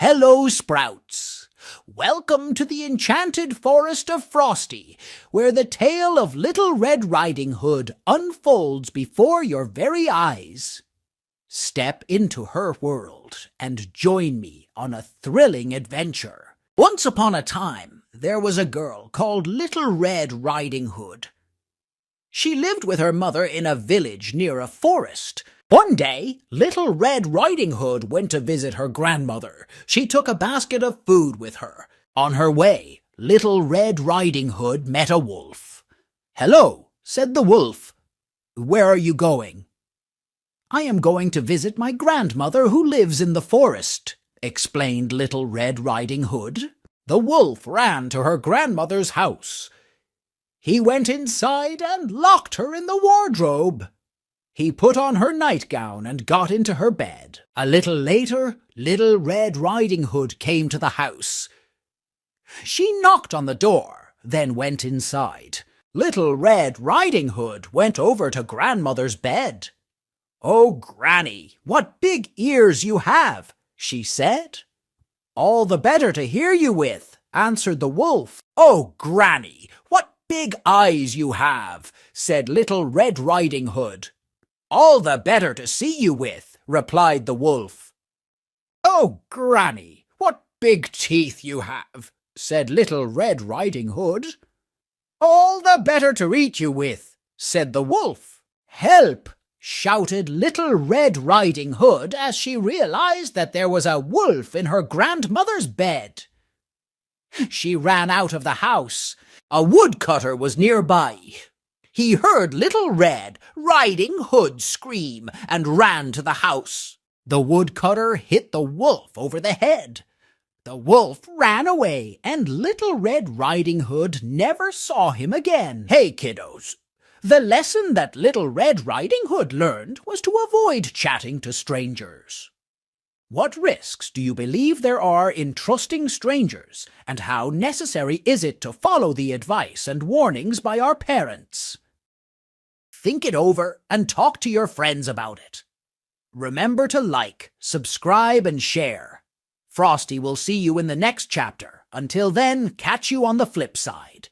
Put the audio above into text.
Hello, Sprouts! Welcome to the enchanted forest of Frosty, where the tale of Little Red Riding Hood unfolds before your very eyes. Step into her world and join me on a thrilling adventure. Once upon a time, there was a girl called Little Red Riding Hood. She lived with her mother in a village near a forest. One day, Little Red Riding Hood went to visit her grandmother. She took a basket of food with her. On her way, Little Red Riding Hood met a wolf. "Hello," said the wolf. "Where are you going?" "I am going to visit my grandmother who lives in the forest," explained Little Red Riding Hood. The wolf ran to her grandmother's house. He went inside and locked her in the wardrobe. He put on her nightgown and got into her bed. A little later, Little Red Riding Hood came to the house. She knocked on the door, then went inside. Little Red Riding Hood went over to Grandmother's bed. "Oh, Granny, what big ears you have," she said. "All the better to hear you with," answered the wolf. "Oh, Granny, what big eyes you have," said Little Red Riding Hood. "All the better to see you with," replied the wolf. "Oh, Granny, what big teeth you have," said Little Red Riding Hood. "All the better to eat you with," said the wolf. "Help!" shouted Little Red Riding Hood as she realized that there was a wolf in her grandmother's bed. She ran out of the house. A woodcutter was nearby. He heard Little Red Riding Hood scream and ran to the house. The woodcutter hit the wolf over the head. The wolf ran away, and Little Red Riding Hood never saw him again. Hey, kiddos! The lesson that Little Red Riding Hood learned was to avoid chatting to strangers. What risks do you believe there are in trusting strangers, and how necessary is it to follow the advice and warnings by our parents? Think it over and talk to your friends about it. Remember to like, subscribe, and share. Frosty will see you in the next chapter. Until then, catch you on the flip side.